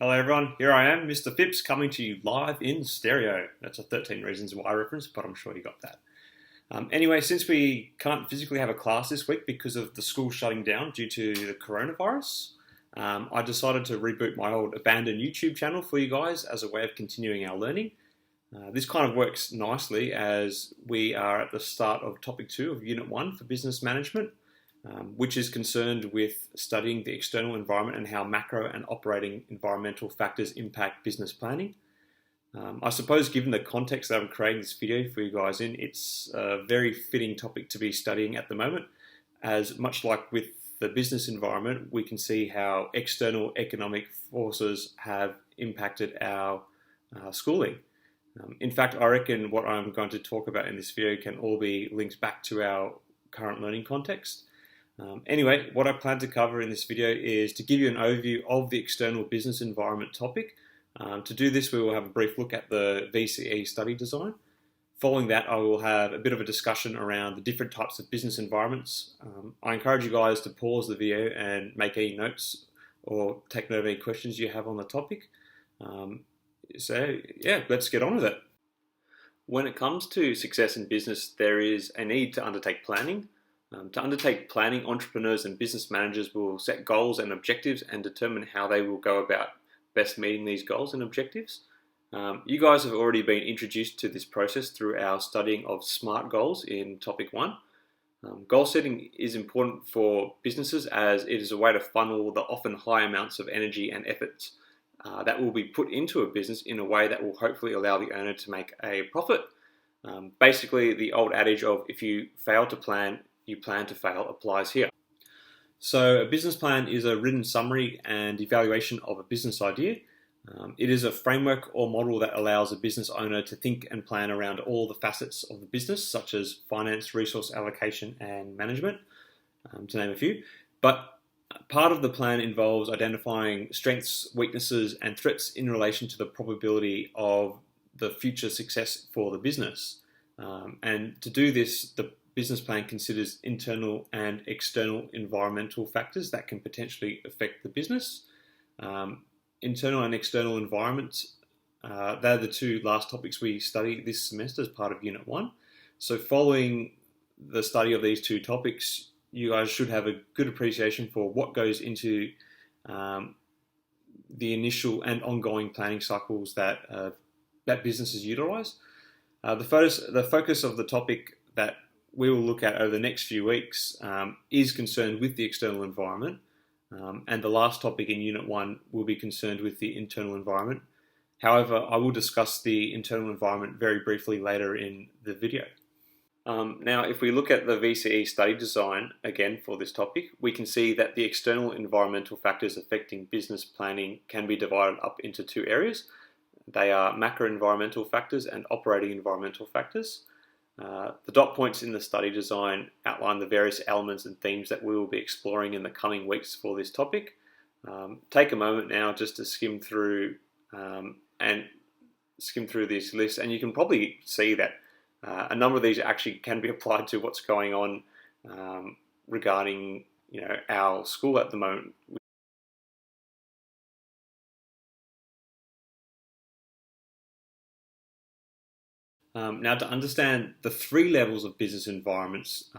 Hello everyone, here I am, Mr. Phipps, coming to you live in stereo. That's a 13 Reasons Why reference, but I'm sure you got that. Anyway, since we can't physically have a class this week because of the school shutting down due to the coronavirus, I decided to reboot my old abandoned YouTube channel for you guys as a way of continuing our learning. This kind of works nicely as we are at the start of topic 2 of Unit 1 for Business Management, which is concerned with studying the external environment and how macro and operating environmental factors impact business planning. I suppose given the context that I'm creating this video for you guys in, it's a very fitting topic to be studying at the moment, as much like with the business environment, we can see how external economic forces have impacted our schooling. In fact, I reckon what I'm going to talk about in this video can all be linked back to our current learning context. Anyway, what I plan to cover in this video is to give you an overview of the external business environment topic. To do this, we will have a brief look at the VCE study design. Following that, I will have a bit of a discussion around the different types of business environments. I encourage you guys to pause the video and make any notes or take note of any questions you have on the topic. So yeah, let's get on with it. When it comes to success in business, there is a need to undertake planning. To undertake planning, entrepreneurs and business managers will set goals and objectives and determine how they will go about best meeting these goals and objectives. You guys have already been introduced to this process through our studying of SMART goals in topic 1. Goal setting is important for businesses as it is a way to funnel the often high amounts of energy and efforts that will be put into a business in a way that will hopefully allow the owner to make a profit. Basically, the old adage of if you fail to plan, you plan to fail applies here. So a business plan is a written summary and evaluation of a business idea. It is a framework or model that allows a business owner to think and plan around all the facets of the business, such as finance, resource allocation, and management, to name a few. But part of the plan involves identifying strengths, weaknesses, and threats in relation to the probability of the future success for the business. And to do this, the business plan considers internal and external environmental factors that can potentially affect the business. Internal and external environments, they're the two last topics we study this semester as part of Unit 1. So following the study of these two topics, you guys should have a good appreciation for what goes into the initial and ongoing planning cycles that businesses utilize. The focus of the topic that we will look at over the next few weeks is concerned with the external environment, and the last topic in Unit 1 will be concerned with the internal environment. However, I will discuss the internal environment very briefly later in the video. Now, if we look at the VCE study design again for this topic, we can see that the external environmental factors affecting business planning can be divided up into two areas. They are macro environmental factors and operating environmental factors. The dot points in the study design outline the various elements and themes that we will be exploring in the coming weeks for this topic. Take a moment now just to skim through this list, and you can probably see that a number of these actually can be applied to what's going on regarding our school at the moment. Now, to understand the three levels of business environments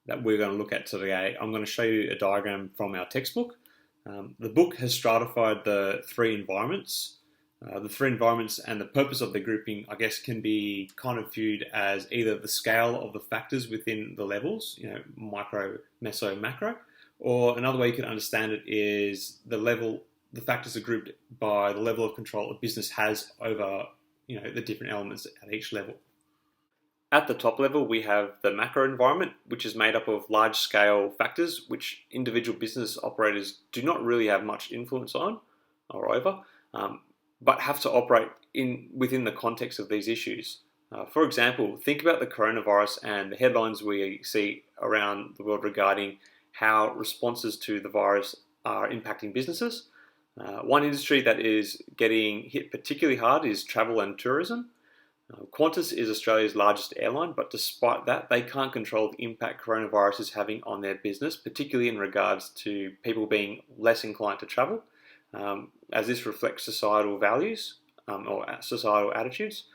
that we're going to look at today, I'm going to show you a diagram from our textbook. The book has stratified the three environments. And the purpose of the grouping, I guess, can be kind of viewed as either the scale of the factors within the levels, micro, meso, macro, or another way you can understand it is the factors are grouped by the level of control a business has over the different elements at each level. At the top level, we have the macro environment, which is made up of large-scale factors which individual business operators do not really have much influence on or over, but have to operate within the context of these issues. For example, think about the coronavirus and the headlines we see around the world regarding how responses to the virus are impacting businesses. One industry that is getting hit particularly hard is travel and tourism. Qantas is Australia's largest airline, but despite that, they can't control the impact coronavirus is having on their business, particularly in regards to people being less inclined to travel. as this reflects societal values or societal attitudes.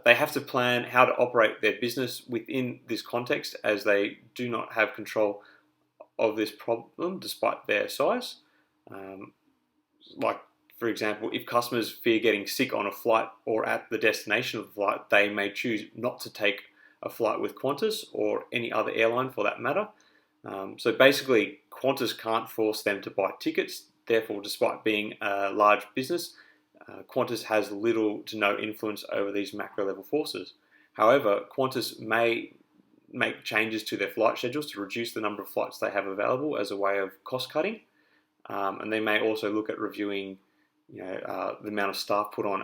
They have to plan how to operate their business within this context, as they do not have control of this problem despite their size. Like, for example, if customers fear getting sick on a flight or at the destination of the flight, they may choose not to take a flight with Qantas or any other airline for that matter. So basically, Qantas can't force them to buy tickets. Therefore, despite being a large business, Qantas has little to no influence over these macro level forces. However, Qantas may make changes to their flight schedules to reduce the number of flights they have available as a way of cost cutting, and they may also look at reviewing, the amount of staff put on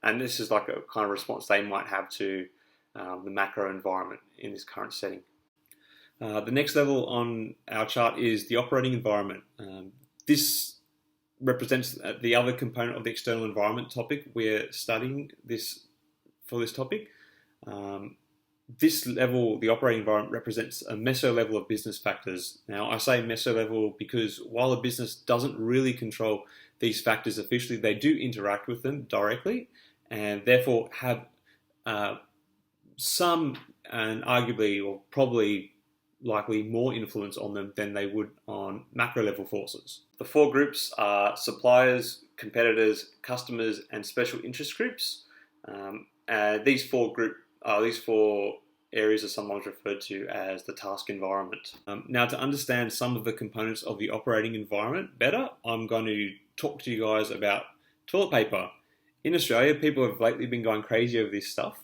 and this is like a kind of response they might have to the macro environment in this current setting. The next level on our chart is the operating environment. This represents the other component of the external environment topic we're studying for this topic. This level, the operating environment, represents a meso level of business factors. Now, I say meso level because while a business doesn't really control these factors officially, they do interact with them directly and therefore have some and arguably or probably likely more influence on them than they would on macro level forces. The four groups are suppliers, competitors, customers, and special interest groups. These four areas are sometimes referred to as the task environment. Now, to understand some of the components of the operating environment better, I'm going to talk to you guys about toilet paper. In Australia, people have lately been going crazy over this stuff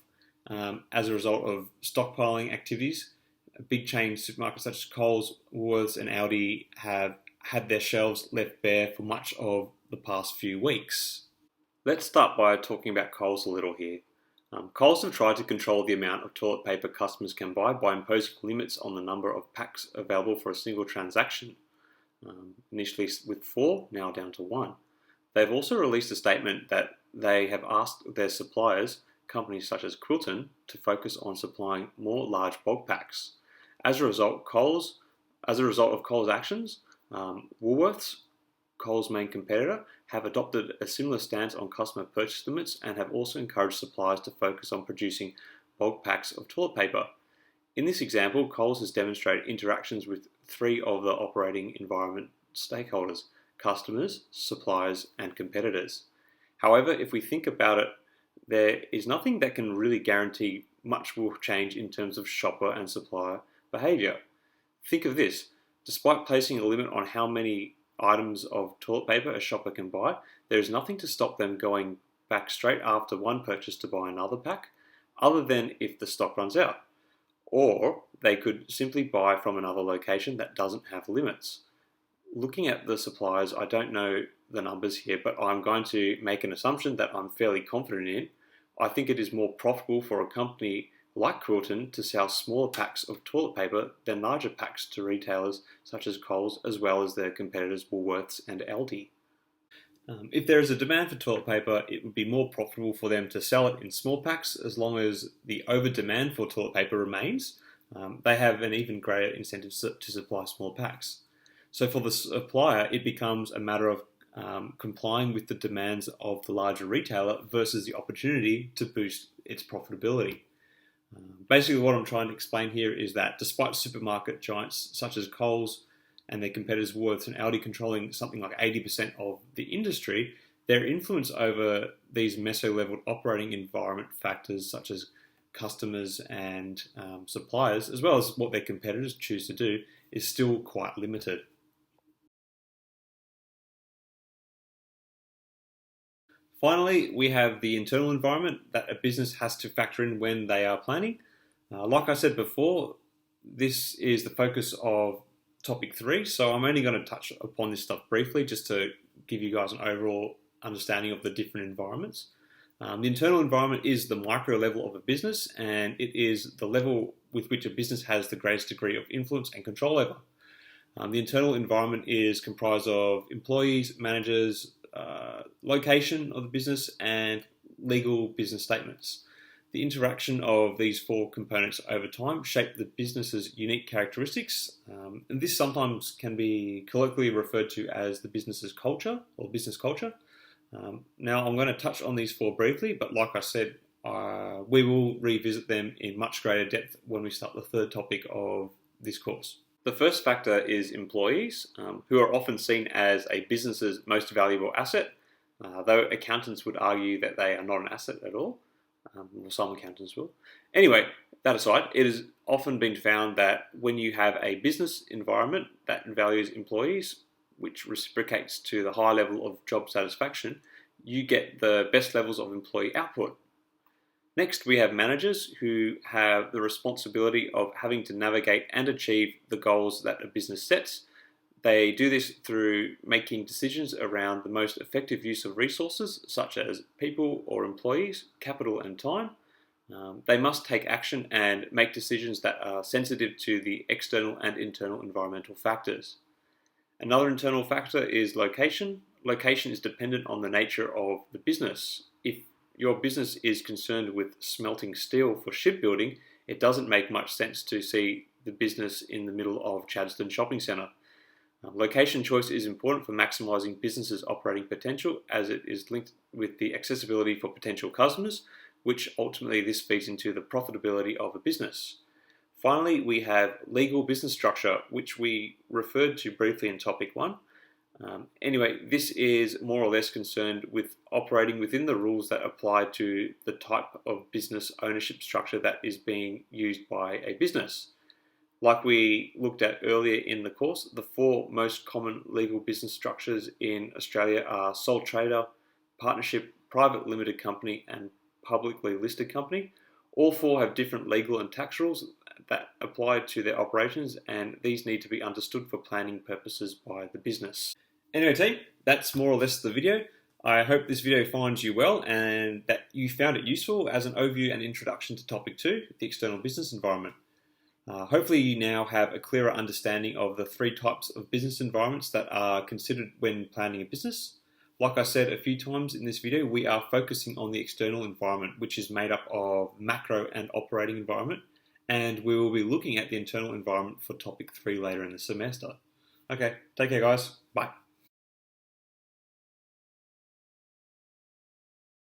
as a result of stockpiling activities. Big chain supermarkets such as Coles, Woolworths and Aldi have had their shelves left bare for much of the past few weeks. Let's start by talking about Coles a little here. Coles have tried to control the amount of toilet paper customers can buy by imposing limits on the number of packs available for a single transaction. Initially with 4, now down to 1. They've also released a statement that they have asked their suppliers, companies such as Quilton, to focus on supplying more large bulk packs. As a result of Coles' actions, Woolworths, Coles' main competitor, have adopted a similar stance on customer purchase limits and have also encouraged suppliers to focus on producing bulk packs of toilet paper. In this example, Coles has demonstrated interactions with 3 of the operating environment stakeholders: customers, suppliers, and competitors. However, if we think about it, there is nothing that can really guarantee much will change in terms of shopper and supplier behaviour. Think of this: despite placing a limit on how many items of toilet paper a shopper can buy, there is nothing to stop them going back straight after one purchase to buy another pack, other than if the stock runs out. Or they could simply buy from another location that doesn't have limits. Looking at the suppliers, I don't know the numbers here, but I'm going to make an assumption that I'm fairly confident in. I think it is more profitable for a company like Quilton to sell smaller packs of toilet paper than larger packs to retailers such as Coles, as well as their competitors Woolworths and Aldi. If there is a demand for toilet paper, it would be more profitable for them to sell it in small packs as long as the over-demand for toilet paper remains. They have an even greater incentive to supply small packs. So for the supplier, it becomes a matter of complying with the demands of the larger retailer versus the opportunity to boost its profitability. Basically, what I'm trying to explain here is that despite supermarket giants such as Coles and their competitors Woolworths and Aldi controlling something like 80% of the industry, their influence over these meso-leveled operating environment factors such as customers and suppliers, as well as what their competitors choose to do, is still quite limited. Finally, we have the internal environment that a business has to factor in when they are planning. Like I said before, this is the focus of topic 3, so I'm only going to touch upon this stuff briefly just to give you guys an overall understanding of the different environments. The internal environment is the micro level of a business, and it is the level with which a business has the greatest degree of influence and control over. The internal environment is comprised of employees, managers, location of the business, and legal business statements. The interaction of these four components over time shape the business's unique characteristics, and this sometimes can be colloquially referred to as the business's culture or business culture. Now I'm going to touch on these four briefly, but like I said, we will revisit them in much greater depth when we start the third topic of this course. The first factor is employees, who are often seen as a business's most valuable asset, though accountants would argue that they are not an asset at all. Or some accountants will. Anyway, that aside, it has often been found that when you have a business environment that values employees, which reciprocates to the high level of job satisfaction, you get the best levels of employee output. Next, we have managers who have the responsibility of having to navigate and achieve the goals that a business sets. They do this through making decisions around the most effective use of resources, such as people or employees, capital and time. They must take action and make decisions that are sensitive to the external and internal environmental factors. Another internal factor is location. Location is dependent on the nature of the business. If your business is concerned with smelting steel for shipbuilding, it doesn't make much sense to see the business in the middle of Chadstone Shopping Centre. Location choice is important for maximising businesses' operating potential, as it is linked with the accessibility for potential customers, which ultimately this feeds into the profitability of a business. Finally, we have legal business structure, which we referred to briefly in topic 1. Anyway, this is more or less concerned with operating within the rules that apply to the type of business ownership structure that is being used by a business. Like we looked at earlier in the course, the four most common legal business structures in Australia are sole trader, partnership, private limited company, and publicly listed company. All four have different legal and tax rules that apply to their operations, and these need to be understood for planning purposes by the business. Anyway team, that's more or less the video. I hope this video finds you well and that you found it useful as an overview and introduction to topic 2, the external business environment. Hopefully you now have a clearer understanding of the three types of business environments that are considered when planning a business. Like I said a few times in this video, we are focusing on the external environment, which is made up of macro and operating environment, and we will be looking at the internal environment for topic 3 later in the semester. Okay, take care guys, bye.